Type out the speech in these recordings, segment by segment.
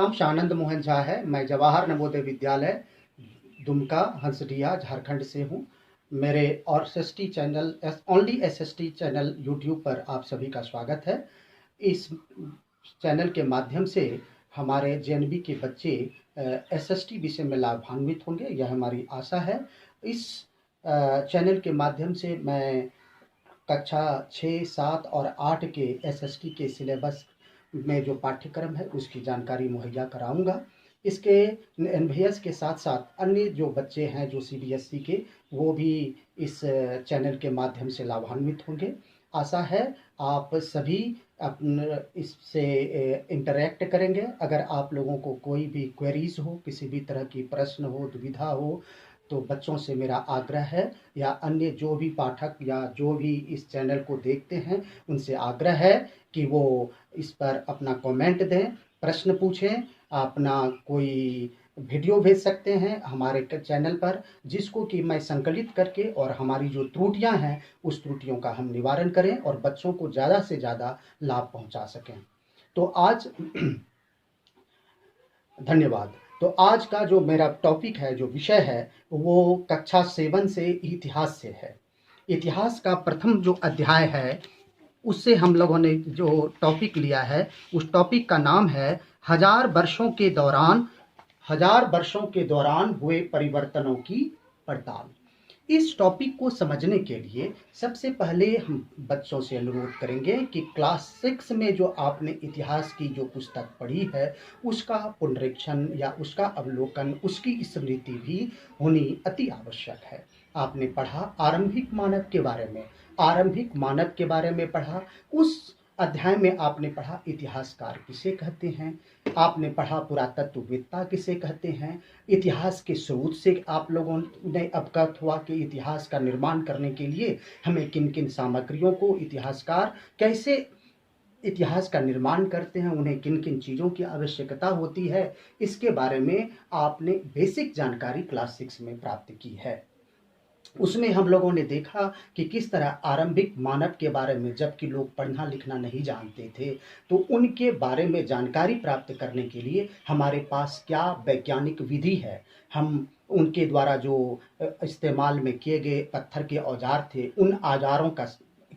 नाम शानंद मोहन झा है। मैं जवाहर नवोदय विद्यालय दुमका हंसडिया झारखंड से हूँ। मेरे और SST channel only SST channel YouTube पर आप सभी का स्वागत है। इस चैनल के माध्यम से हमारे जेएनवी के बच्चे एसएसटी विषय में लाभान्वित होंगे, यह हमारी आशा है। इस चैनल के माध्यम से मैं कक्षा 6, 7 और 8 के एसएसटी के सिलेबस में जो पाठ्यक्रम है उसकी जानकारी मुहैया कराऊंगा। इसके एनवीएस के साथ साथ अन्य जो बच्चे हैं जो सीबीएसई के, वो भी इस चैनल के माध्यम से लाभान्वित होंगे। आशा है आप सभी इससे इंटरेक्ट करेंगे। अगर आप लोगों को कोई भी क्वेरीज हो, किसी भी तरह की प्रश्न हो, दुविधा हो, तो बच्चों से मेरा आग्रह है, या अन्य जो भी पाठक या जो भी इस चैनल को देखते हैं उनसे आग्रह है कि वो इस पर अपना कमेंट दें, प्रश्न पूछें, अपना कोई वीडियो भेज सकते हैं हमारे चैनल पर, जिसको कि मैं संकलित करके और हमारी जो त्रुटियां हैं उस त्रुटियों का हम निवारण करें और बच्चों को ज़्यादा से ज़्यादा लाभ पहुंचा सकें। तो आज धन्यवाद। तो आज का जो मेरा टॉपिक है, जो विषय है, वो कक्षा 7 से इतिहास से है। इतिहास का प्रथम जो अध्याय है उससे हम लोगों ने जो टॉपिक लिया है, उस टॉपिक का नाम है हजार वर्षों के दौरान हुए परिवर्तनों की पड़ताल। इस टॉपिक को समझने के लिए सबसे पहले हम बच्चों से अनुरोध करेंगे कि क्लास 6 में जो आपने इतिहास की जो पुस्तक पढ़ी है उसका पुनरीक्षण या उसका अवलोकन, उसकी स्मृति भी होनी अति आवश्यक है। आपने पढ़ा आरंभिक मानव के बारे में पढ़ा। उस अध्याय में आपने पढ़ा इतिहासकार किसे कहते हैं, आपने पढ़ा पुरातत्ववेत्ता किसे कहते हैं। इतिहास के स्रोत से आप लोगों ने अवगत हुआ कि इतिहास का निर्माण करने के लिए हमें किन किन सामग्रियों को, इतिहासकार कैसे इतिहास का निर्माण करते हैं, उन्हें किन किन चीज़ों की आवश्यकता होती है, इसके बारे में आपने बेसिक जानकारी क्लास 6 में प्राप्त की है। उसमें हम लोगों ने देखा कि किस तरह आरंभिक मानव के बारे में, जबकि लोग पढ़ना लिखना नहीं जानते थे, तो उनके बारे में जानकारी प्राप्त करने के लिए हमारे पास क्या वैज्ञानिक विधि है। हम उनके द्वारा जो इस्तेमाल में किए गए पत्थर के औजार थे, उन औजारों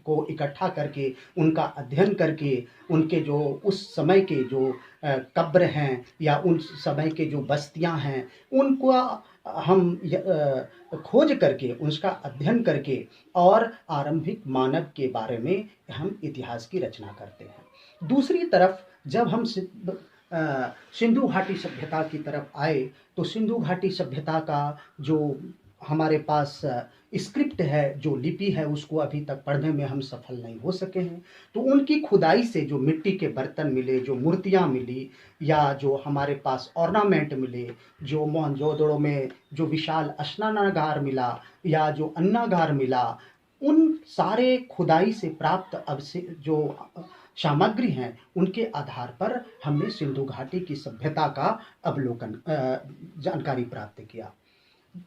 को इकट्ठा करके, उनका अध्ययन करके, उनके जो उस समय के जो कब्र हैं या उन समय के जो बस्तियां हैं, उनको हम खोज करके, उसका अध्ययन करके और आरंभिक मानव के बारे में हम इतिहास की रचना करते हैं। दूसरी तरफ जब हम सिंधु घाटी सभ्यता की तरफ आए, तो सिंधु घाटी सभ्यता का जो हमारे पास स्क्रिप्ट है, जो लिपि है, उसको अभी तक पढ़ने में हम सफल नहीं हो सके हैं। तो उनकी खुदाई से जो मिट्टी के बर्तन मिले, जो मूर्तियां मिली, या जो हमारे पास ऑर्नामेंट मिले, जो मोहनजोदड़ो में जो विशाल स्नानागार मिला या जो अन्नागार मिला, उन सारे खुदाई से प्राप्त जो सामग्री हैं, उनके आधार पर हमने सिंधु घाटी की सभ्यता का अवलोकन, जानकारी प्राप्त किया।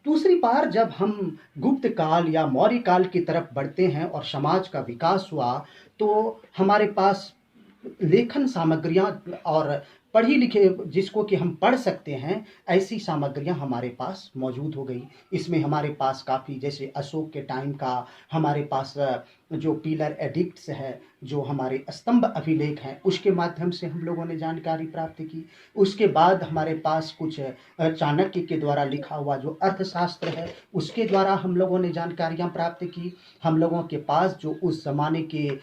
दूसरी बार जब हम गुप्त काल या मौर्य काल की तरफ बढ़ते हैं और समाज का विकास हुआ, तो हमारे पास लेखन सामग्रियां और पढ़ी लिखे, जिसको कि हम पढ़ सकते हैं, ऐसी सामग्रियां हमारे पास मौजूद हो गई। इसमें हमारे पास काफ़ी, जैसे अशोक के टाइम का हमारे पास जो पिलर एडिक्ट्स है, जो हमारे स्तंभ अभिलेख हैं, उसके माध्यम से हम लोगों ने जानकारी प्राप्त की। उसके बाद हमारे पास कुछ चाणक्य के द्वारा लिखा हुआ जो अर्थशास्त्र है, उसके द्वारा हम लोगों ने जानकारियां प्राप्त की। हम लोगों के पास जो उस ज़माने के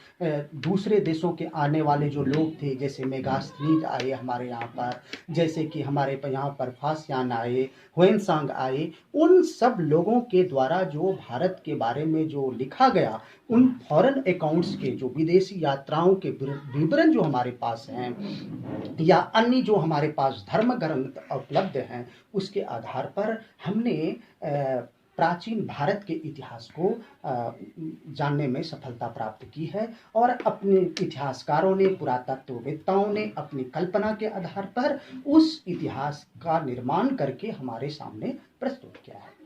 दूसरे देशों के आने वाले जो लोग थे, जैसे मेगास्थनीज आए हमारे यहाँ पर, जैसे कि हमारे यहाँ पर फास्यान आए, ह्वेनसांग आए, उन सब लोगों के द्वारा जो भारत के बारे में जो लिखा गया, उन फॉरेन अकाउंट्स के, जो विदेशी यात्राओं के विवरण जो हमारे पास हैं, या अन्य जो हमारे पास धर्म ग्रंथ उपलब्ध हैं, उसके आधार पर हमने प्राचीन भारत के इतिहास को जानने में सफलता प्राप्त की है। और अपने इतिहासकारों ने, पुरातत्ववेत्ताओं ने अपनी कल्पना के आधार पर उस इतिहास का निर्माण करके हमारे सामने प्रस्तुत किया है।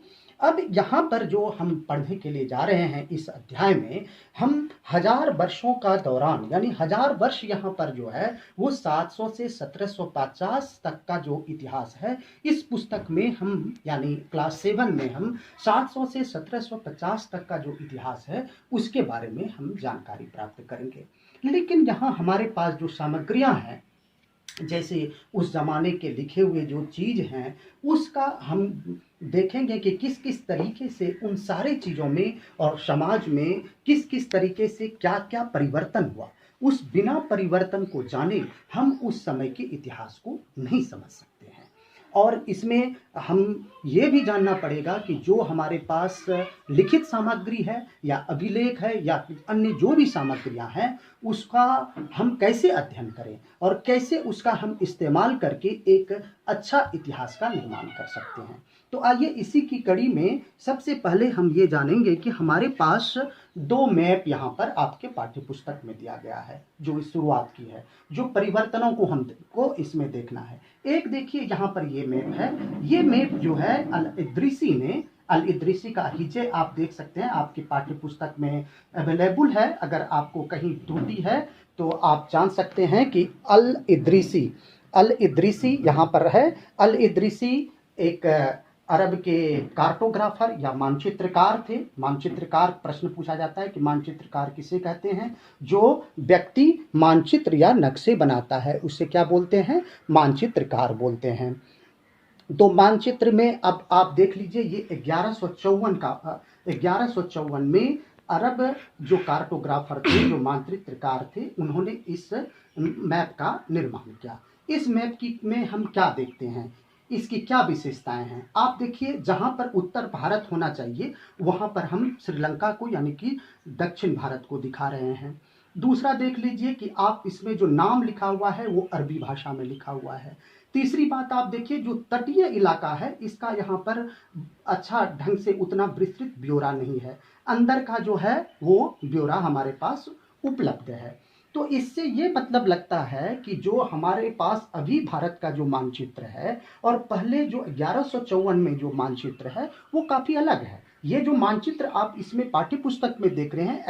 अब यहाँ पर जो हम पढ़ने के लिए जा रहे हैं इस अध्याय में, हम 1000 वर्षों का दौरान, यानी 1000 वर्ष यहाँ पर जो है वो 700 से 1750 तक का जो इतिहास है, इस पुस्तक में हम यानी क्लास 7 में हम 700 से 1750 तक का जो इतिहास है उसके बारे में हम जानकारी प्राप्त करेंगे। लेकिन यहाँ हमारे पास जो सामग्रियाँ हैं, जैसे उस ज़माने के लिखे हुए जो चीज़ हैं, उसका हम देखेंगे कि किस किस तरीके से उन सारे चीज़ों में और समाज में किस किस तरीके से क्या क्या परिवर्तन हुआ। उस बिना परिवर्तन को जाने हम उस समय के इतिहास को नहीं समझ सकते हैं। और इसमें हम ये भी जानना पड़ेगा कि जो हमारे पास लिखित सामग्री है या अभिलेख है या अन्य जो भी सामग्रियां हैं, उसका हम कैसे अध्ययन करें और कैसे उसका हम इस्तेमाल करके एक अच्छा इतिहास का निर्माण कर सकते हैं। तो आइए इसी की कड़ी में सबसे पहले हम ये जानेंगे कि हमारे पास 2 मैप यहाँ पर आपके पाठ्य पुस्तक में दिया गया है, जो इस शुरुआत की है, जो परिवर्तनों को हमको इसमें देखना है। एक देखिए यहाँ पर ये मैप है, ये मैप जो है अल-इद्रिसी ने, अल-इद्रिसी का हिजे आप देख सकते हैं आपकी पाठ्य पुस्तक में अवेलेबल है। अगर आपको कहीं त्रुटि है तो आप जान सकते हैं कि अल-इद्रिसी, अल-इद्रिसी यहाँ पर है। अल-इद्रिसी एक अरब के कार्टोग्राफर या मानचित्रकार थे। मानचित्रकार, प्रश्न पूछा जाता है कि मानचित्रकार किसे कहते हैं? जो व्यक्ति मानचित्र या नक्शे बनाता है उसे क्या बोलते हैं? मानचित्रकार बोलते हैं। तो मानचित्र में अब आप देख लीजिए, ये 1154 में अरब जो कार्टोग्राफर थे, जो मानचित्रकार थे, उन्होंने इस मैप का निर्माण किया। इस मैप की में हम क्या देखते हैं, इसकी क्या विशेषताएं हैं? आप देखिए, जहां पर उत्तर भारत होना चाहिए वहां पर हम श्रीलंका को यानी कि दक्षिण भारत को दिखा रहे हैं। दूसरा देख लीजिए कि आप इसमें जो नाम लिखा हुआ है वो अरबी भाषा में लिखा हुआ है। तीसरी बात आप देखिए, जो तटीय इलाका है इसका यहाँ पर अच्छा ढंग से उतना विस्तृत ब्यौरा नहीं है। अंदर का जो है वो ब्यौरा हमारे पास उपलब्ध है। तो इससे ये मतलब लगता है कि जो हमारे पास अभी भारत का जो मानचित्र है और पहले जो 1154 में जो मानचित्र है वो काफ़ी अलग है। ये जो मानचित्र आप इसमें पाठ्य पुस्तक में देख रहे हैं,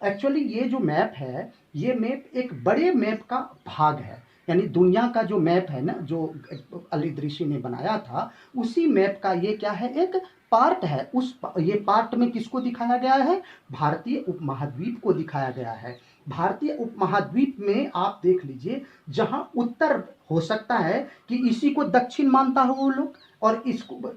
एक्चुअली ये जो मैप है, ये मैप एक बड़े मैप का भाग है। यानी दुनिया का जो मैप है ना, जो अल-इद्रिसी ने बनाया था, उसी मैप का ये क्या है, एक पार्ट है। ये पार्ट में किसको दिखाया गया है? भारतीय उपमहाद्वीप को दिखाया गया है। भारतीय उपमहाद्वीप में आप देख लीजिए, जहां उत्तर हो सकता है कि इसी को दक्षिण मानता हो वो लोग, और इसको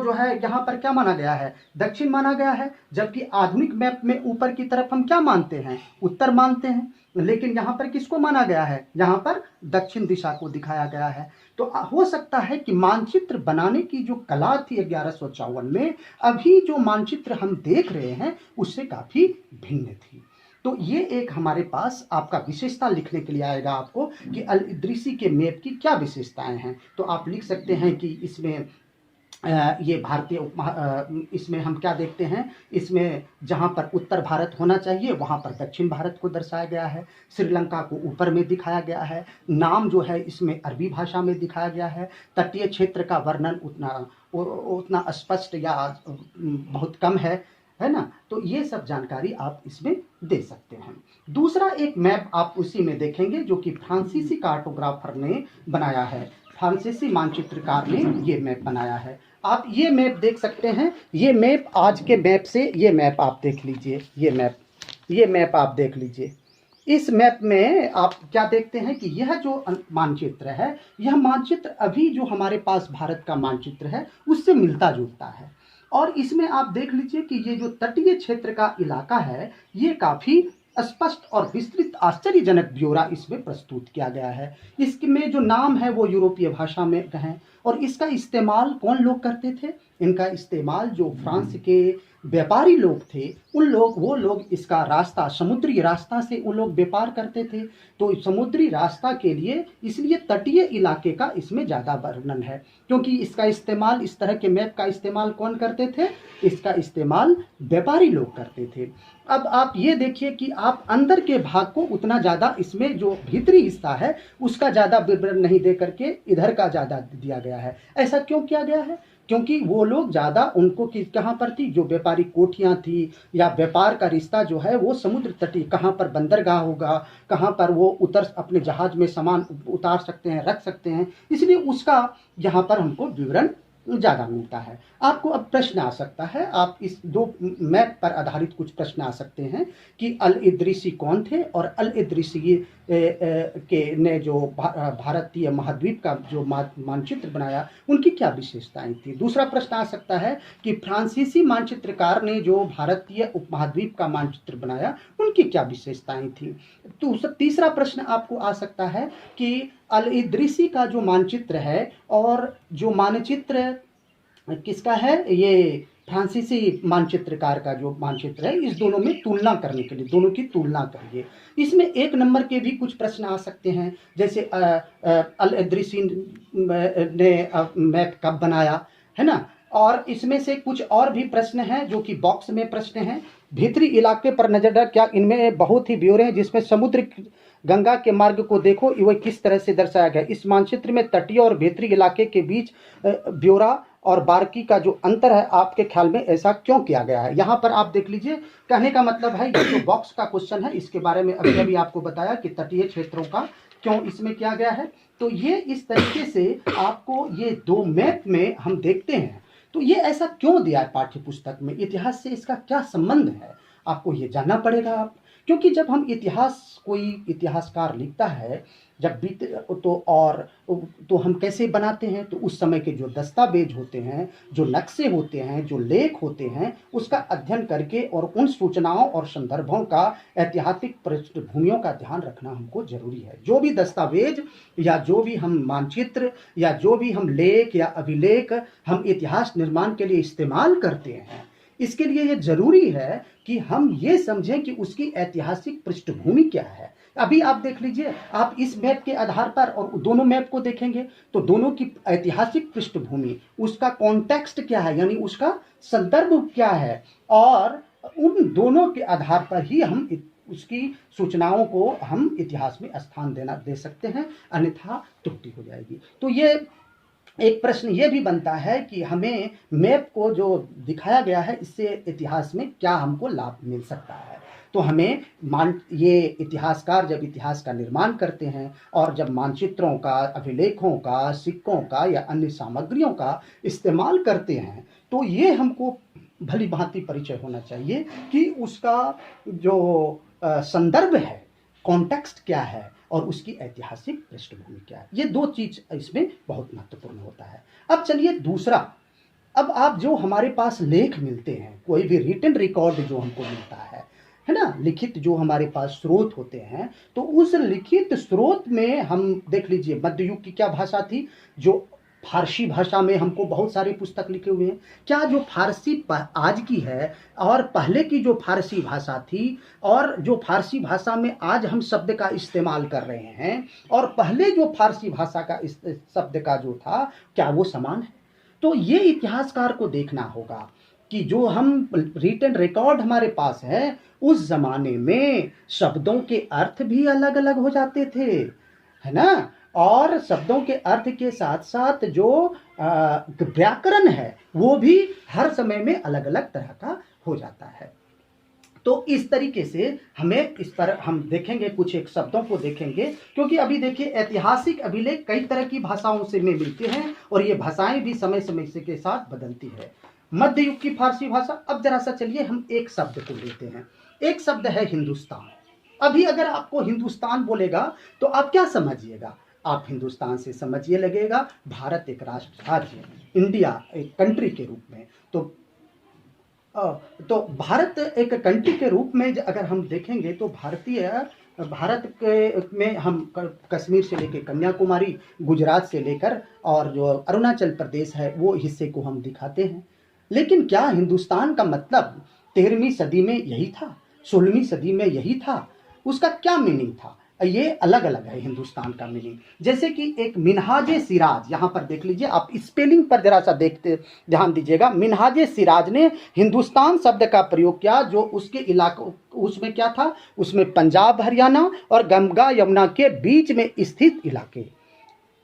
जो है यहाँ पर क्या माना गया है? दक्षिण माना गया है। जबकि आधुनिक मैप में ऊपर की तरफ हम क्या मानते हैं? उत्तर मानते हैं। लेकिन यहाँ पर किसको माना गया है? यहाँ पर दक्षिण दिशा को दिखाया गया है। तो हो सकता है कि मानचित्र बनाने की जो कला थी 1154 में, अभी जो मानचित्र हम देख रहे हैं उससे काफी भिन्न थी। तो ये एक हमारे पास आपका विशेषता लिखने के लिए आएगा आपको कि अल-इद्रिसी के मैप की क्या विशेषताएं हैं। तो आप लिख सकते हैं कि इसमें ये भारतीय इसमें हम क्या देखते हैं, इसमें जहाँ पर उत्तर भारत होना चाहिए वहाँ पर दक्षिण भारत को दर्शाया गया है। श्रीलंका को ऊपर में दिखाया गया है। नाम जो है इसमें अरबी भाषा में दिखाया गया है। तटीय क्षेत्र का वर्णन उतना स्पष्ट या बहुत कम है ना। तो ये सब जानकारी आप इसमें दे सकते हैं। दूसरा एक मैप आप उसी में देखेंगे जो कि फ्रांसीसी कार्टोग्राफर ने बनाया है। फ्रांसीसी मानचित्रकार ने ये मैप बनाया है। आप ये मैप देख सकते हैं। ये मैप आज के मैप से, ये मैप आप देख लीजिए, ये मैप आप देख लीजिए। इस मैप में आप क्या देखते हैं कि यह जो मानचित्र है, यह मानचित्र अभी जो हमारे पास भारत का मानचित्र है उससे मिलता जुलता है। और इसमें आप देख लीजिए कि ये जो तटीय क्षेत्र का इलाका है, ये काफी स्पष्ट और विस्तृत आश्चर्यजनक ब्यौरा इसमें प्रस्तुत किया गया है। इसमें जो नाम है वो यूरोपीय भाषा में हैं। और इसका इस्तेमाल कौन लोग करते थे? इनका इस्तेमाल जो फ्रांस के व्यापारी लोग थे, वो लोग इसका रास्ता, समुद्री रास्ता से वो लोग व्यापार करते थे। तो समुद्री रास्ता के लिए इसलिए तटीय इलाके का इसमें ज़्यादा वर्णन है, क्योंकि इसका इस्तेमाल, इस तरह के मैप का इस्तेमाल कौन करते थे? इसका इस्तेमाल व्यापारी लोग करते थे। अब आप ये देखिए कि आप अंदर के भाग को उतना ज़्यादा, इसमें जो भीतरी हिस्सा है उसका ज़्यादा विवरण नहीं दे करके इधर का ज़्यादा दिया गया है। ऐसा क्यों किया गया है? क्योंकि वो लोग ज़्यादा, उनको कहाँ पर थी, जो व्यापारी कोठियाँ थी या व्यापार का रिश्ता जो है वो समुद्र तटीय, कहाँ पर बंदरगाह होगा, कहाँ पर वो अपने जहाज में सामान उतार सकते हैं, रख सकते हैं, इसलिए उसका यहाँ पर हमको विवरण ज़्यादा मिलता है। आपको अब प्रश्न आ सकता है, आप इस दो मैप पर आधारित कुछ प्रश्न आ सकते हैं कि अल इद्रिसी कौन थे, और अल इद्रिसी के ने जो भारतीय महाद्वीप का जो मानचित्र बनाया उनकी क्या विशेषताएं थी। दूसरा प्रश्न आ सकता है कि फ्रांसीसी मानचित्रकार ने जो भारतीय उपमहाद्वीप का मानचित्र बनाया उनकी क्या विशेषताएं थी। तो तीसरा प्रश्न आपको आ सकता है कि अल इद्रिसी का जो मानचित्र है और जो मानचित्र किसका है, ये फ्रांसीसी मानचित्रकार का जो मानचित्र है, इस दोनों में तुलना करने के लिए, दोनों की तुलना करिए। इसमें एक नंबर के भी कुछ प्रश्न आ सकते हैं, जैसे अल इद्रिसी ने मैप कब बनाया, है ना। और इसमें से कुछ और भी प्रश्न हैं जो कि बॉक्स में प्रश्न हैं। भीतरी इलाके पर नजर डाल, क्या इनमें बहुत ही ब्यौरे हैं, जिसमें समुद्र गंगा के मार्ग को देखो वह किस तरह से दर्शाया गया। इस मानचित्र में तटीय और भीतरी इलाके के बीच ब्यौरा और बारीकी का जो अंतर है, आपके ख्याल में ऐसा क्यों किया गया है। यहाँ पर आप देख लीजिए, कहने का मतलब है ये जो बॉक्स का क्वेश्चन है इसके बारे में अभी अभी आपको बताया कि तटीय क्षेत्रों का क्यों इसमें किया गया है। तो ये इस तरीके से आपको ये दो मैप में हम देखते हैं, तो ये ऐसा क्यों दिया है पाठ्य पुस्तक में, इतिहास से इसका क्या संबंध है, आपको ये जानना पड़ेगा आप। क्योंकि जब हम इतिहास, कोई इतिहासकार लिखता है जब बीते तो हम कैसे बनाते हैं, तो उस समय के जो दस्तावेज होते हैं, जो नक्शे होते हैं, जो लेख होते हैं, उसका अध्ययन करके और उन सूचनाओं और संदर्भों का, ऐतिहासिक पृष्ठभूमियों का ध्यान रखना हमको जरूरी है। जो भी दस्तावेज या जो भी हम मानचित्र या जो भी हम लेख या अभिलेख हम इतिहास निर्माण के लिए इस्तेमाल करते हैं, इसके लिए ये जरूरी है कि हम ये समझें कि उसकी ऐतिहासिक पृष्ठभूमि क्या है। अभी आप देख लीजिए, आप इस मैप के आधार पर और दोनों मैप को देखेंगे तो दोनों की ऐतिहासिक पृष्ठभूमि, उसका कॉन्टेक्स्ट क्या है, यानी उसका संदर्भ क्या है, और उन दोनों के आधार पर ही हम उसकी सूचनाओं को हम इतिहास में स्थान दे सकते हैं, अन्यथा त्रुटि हो जाएगी। तो ये एक प्रश्न ये भी बनता है कि हमें मैप को जो दिखाया गया है इससे इतिहास में क्या हमको लाभ मिल सकता है। तो हमें ये इतिहासकार जब इतिहास का निर्माण करते हैं और जब मानचित्रों का, अभिलेखों का, सिक्कों का या अन्य सामग्रियों का इस्तेमाल करते हैं, तो ये हमको भली भांति परिचय होना चाहिए कि उसका जो संदर्भ है, कॉन्टेक्स्ट क्या है और उसकी ऐतिहासिक पृष्ठभूमि क्या है। ये दो चीज इसमें बहुत महत्वपूर्ण होता है। अब चलिए दूसरा, अब आप जो हमारे पास लेख मिलते हैं, कोई भी रिटन रिकॉर्ड जो हमको मिलता है ना, लिखित जो हमारे पास स्रोत होते हैं, तो उस लिखित स्रोत में हम देख लीजिए मध्य युग की क्या भाषा थी, जो फारसी भाषा में हमको बहुत सारी पुस्तक लिखे हुए हैं। क्या जो फारसी आज की है और पहले की जो फारसी भाषा थी, और जो फारसी भाषा में आज हम शब्द का इस्तेमाल कर रहे हैं, और पहले जो फारसी भाषा का शब्द का जो था, क्या वो समान है? तो ये इतिहासकार को देखना होगा कि जो हम रिटन रिकॉर्ड हमारे पास है, उस जमाने में शब्दों के अर्थ भी अलग अलग हो जाते थे, है ना। और शब्दों के अर्थ के साथ साथ जो व्याकरण है वो भी हर समय में अलग अलग तरह का हो जाता है। तो इस तरीके से हमें इस पर हम देखेंगे, कुछ एक शब्दों को देखेंगे, क्योंकि अभी देखिए ऐतिहासिक अभिलेख कई तरह की भाषाओं से में मिलते हैं और ये भाषाएं भी समय समय से के साथ बदलती है। मध्य युग की फारसी भाषा। अब जरा सा चलिए हम एक शब्द को लेते हैं। एक शब्द है हिंदुस्तान। अभी अगर आपको हिंदुस्तान बोलेगा तो आप क्या समझिएगा? आप हिंदुस्तान से समझिए लगेगा भारत एक राष्ट्र, राज्य, इंडिया एक कंट्री के रूप में। तो भारत एक कंट्री के रूप में अगर हम देखेंगे तो भारतीय भारत के में हम कश्मीर से लेकर कन्याकुमारी, गुजरात से लेकर और जो अरुणाचल प्रदेश है वो हिस्से को हम दिखाते हैं। लेकिन क्या हिंदुस्तान का मतलब 13वीं सदी में यही था, 16वीं सदी में यही था? उसका क्या मीनिंग था? ये अलग अलग है हिंदुस्तान का मीनिंग। जैसे कि एक मिनहाज सिराज, यहाँ पर देख लीजिए, आप स्पेलिंग पर जरा सा देखते ध्यान दीजिएगा। मिनहाज सिराज ने हिंदुस्तान शब्द का प्रयोग किया, जो उसके इलाकों, उसमें क्या था, उसमें पंजाब, हरियाणा और गंगा यमुना के बीच में स्थित इलाके,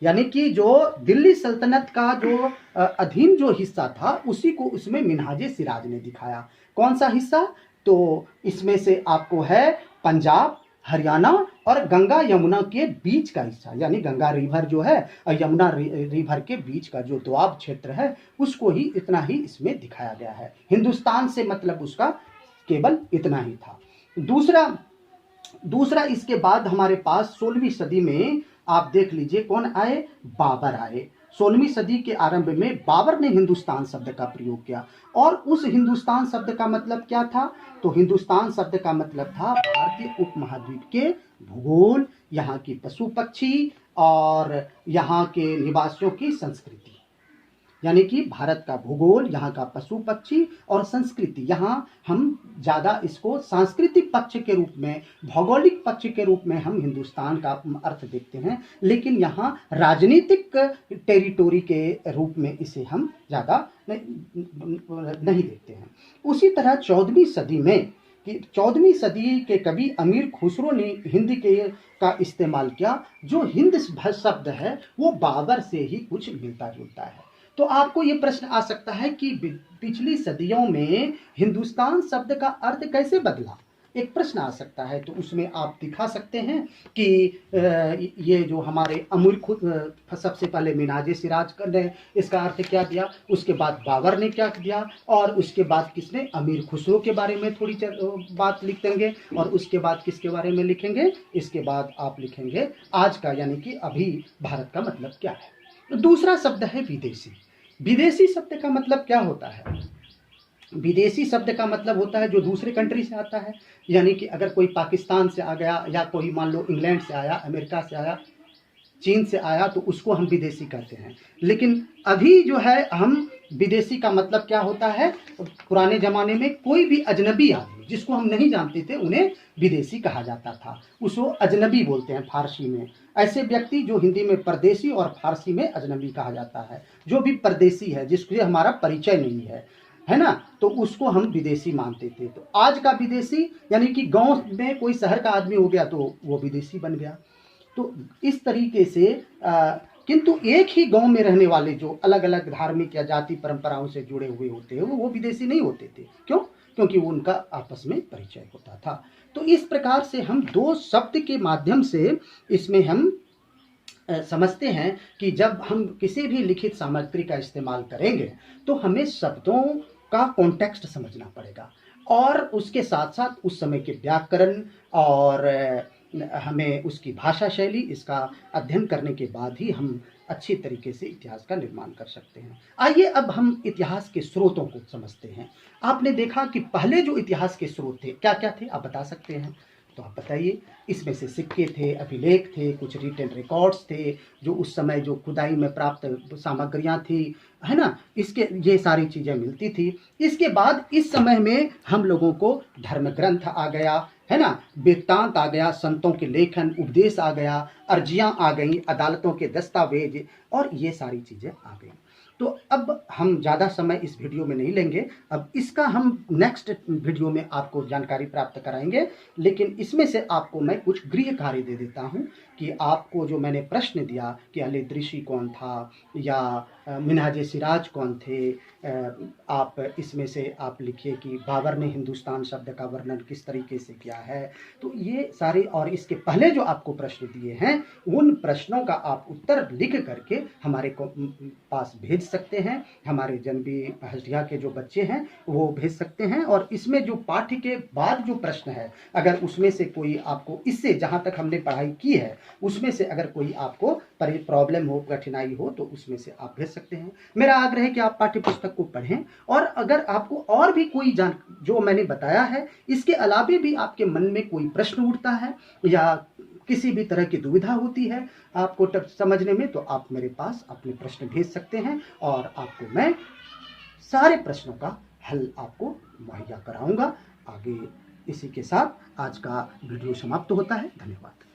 यानी कि जो दिल्ली सल्तनत का जो अधीन जो हिस्सा था उसी को उसमें मिनहाज सिराज ने दिखाया। कौन सा हिस्सा? तो इसमें से आपको है पंजाब, हरियाणा और गंगा यमुना के बीच का हिस्सा, यानी गंगा रिवर जो है और यमुना रिवर के बीच का जो दोआब क्षेत्र है उसको ही, इतना ही इसमें दिखाया गया है। हिंदुस्तान से मतलब उसका केवल इतना ही था। दूसरा इसके बाद हमारे पास 16वीं सदी में आप देख लीजिए कौन आए, बाबर आए। 16वीं सदी के आरंभ में बाबर ने हिंदुस्तान शब्द का प्रयोग किया। और उस हिंदुस्तान शब्द का मतलब क्या था? तो हिंदुस्तान शब्द का मतलब था भारतीय उपमहाद्वीप के भूगोल, यहाँ की पशु पक्षी और यहाँ के निवासियों की संस्कृति, यानी कि भारत का भूगोल, यहाँ का पशु पक्षी और संस्कृति। यहाँ हम ज़्यादा इसको सांस्कृतिक पक्ष के रूप में, भौगोलिक पक्ष के रूप में हम हिंदुस्तान का अर्थ देखते हैं, लेकिन यहाँ राजनीतिक टेरिटोरी के रूप में इसे हम ज़्यादा नहीं देखते हैं। उसी तरह 14वीं सदी में, कि 14वीं सदी के कवि अमीर खुसरो ने हिंदी के का इस्तेमाल किया। जो हिंद शब्द है वो बाबर से ही कुछ मिलता जुलता है। तो आपको ये प्रश्न आ सकता है कि पिछली सदियों में हिंदुस्तान शब्द का अर्थ कैसे बदला, एक प्रश्न आ सकता है। तो उसमें आप दिखा सकते हैं कि ये जो हमारे अमीर खुद, सबसे पहले मिनहाज सिराज ने इसका अर्थ क्या दिया, उसके बाद बाबर ने क्या दिया, और उसके बाद किसने, अमीर खुसरो के बारे में थोड़ी बात लिख देंगे, और उसके बाद किसके बारे में लिखेंगे, इसके बाद आप लिखेंगे आज का, यानी कि अभी भारत का मतलब क्या है। दूसरा शब्द है विदेशी। विदेशी शब्द का मतलब क्या होता है? विदेशी शब्द का मतलब होता है जो दूसरे कंट्री से आता है, यानी कि अगर कोई पाकिस्तान से आ गया, या कोई मान लो इंग्लैंड से आया, अमेरिका से आया, चीन से आया, तो उसको हम विदेशी कहते हैं। लेकिन अभी जो है हम विदेशी का मतलब क्या होता है, पुराने ज़माने में कोई भी अजनबी आदमी जिसको हम नहीं जानते थे उन्हें विदेशी कहा जाता था, उसको अजनबी बोलते हैं फारसी में। ऐसे व्यक्ति जो हिंदी में परदेशी और फारसी में अजनबी कहा जाता है, जो भी परदेशी है जिससे हमारा परिचय नहीं है ना, तो उसको हम विदेशी मानते थे। तो आज का विदेशी यानी कि गांव में कोई शहर का आदमी हो गया तो वो विदेशी बन गया। तो इस तरीके से किंतु एक ही गांव में रहने वाले जो अलग अलग धार्मिक या जाति परंपराओं से जुड़े हुए होते हैं वो विदेशी नहीं होते थे। क्यों? क्योंकि वो उनका आपस में परिचय होता था। तो इस प्रकार से हम दो शब्द के माध्यम से इसमें हम समझते हैं कि जब हम किसी भी लिखित सामग्री का इस्तेमाल करेंगे तो हमें शब्दों का कॉन्टेक्स्ट समझना पड़ेगा, और उसके साथ साथ उस समय के व्याकरण और हमें उसकी भाषा शैली, इसका अध्ययन करने के बाद ही हम अच्छी तरीके से इतिहास का निर्माण कर सकते हैं। आइए अब हम इतिहास के स्रोतों को समझते हैं। आपने देखा कि पहले जो इतिहास के स्रोत थे क्या क्या थे, आप बता सकते हैं? तो आप बताइए। इसमें से सिक्के थे, अभिलेख थे, कुछ रिटन रिकॉर्ड्स थे, जो उस समय जो खुदाई में प्राप्त सामग्रियां थी, है ना, इसके ये सारी चीज़ें मिलती थी। इसके बाद इस समय में हम लोगों को धर्म ग्रंथ आ गया, है ना, वृत्तांत आ गया, संतों के लेखन, उपदेश आ गया, अर्जियां आ गई, अदालतों के दस्तावेज, और ये सारी चीज़ें आ गई। तो अब हम ज़्यादा समय इस वीडियो में नहीं लेंगे, अब इसका हम नेक्स्ट वीडियो में आपको जानकारी प्राप्त कराएंगे। लेकिन इसमें से आपको मैं कुछ गृह कार्य दे देता हूँ कि आपको जो मैंने प्रश्न दिया कि अली दृषि कौन था या मिनहाज सिराज कौन थे, आप इसमें से आप लिखिए कि बाबर ने हिंदुस्तान शब्द का वर्णन किस तरीके से किया है। तो ये सारे और इसके पहले जो आपको प्रश्न दिए हैं उन प्रश्नों का आप उत्तर लिख करके हमारे को पास भेज सकते हैं। हमारे जनबी हल्दिया के जो बच्चे हैं वो भेज सकते हैं। और इसमें जो पाठ्य के बाद जो प्रश्न है, अगर उसमें से कोई आपको, इससे जहाँ तक हमने पढ़ाई की है उसमें से अगर कोई आपको प्रॉब्लम हो, कठिनाई हो, तो उसमें से आप भेज सकते हैं। मेरा आग्रह है कि आप पाठ्य पुस्तक को पढ़ें, और अगर आपको और भी कोई जो मैंने बताया है इसके अलावा भी आपके मन में कोई प्रश्न उठता है या किसी भी तरह की दुविधा होती है आपको समझने में, तो आप मेरे पास अपने प्रश्न भेज सकते हैं और आपको मैं सारे प्रश्नों का हल आपको मुहैया कराऊंगा। आगे इसी के साथ आज का वीडियो समाप्त होता है। धन्यवाद।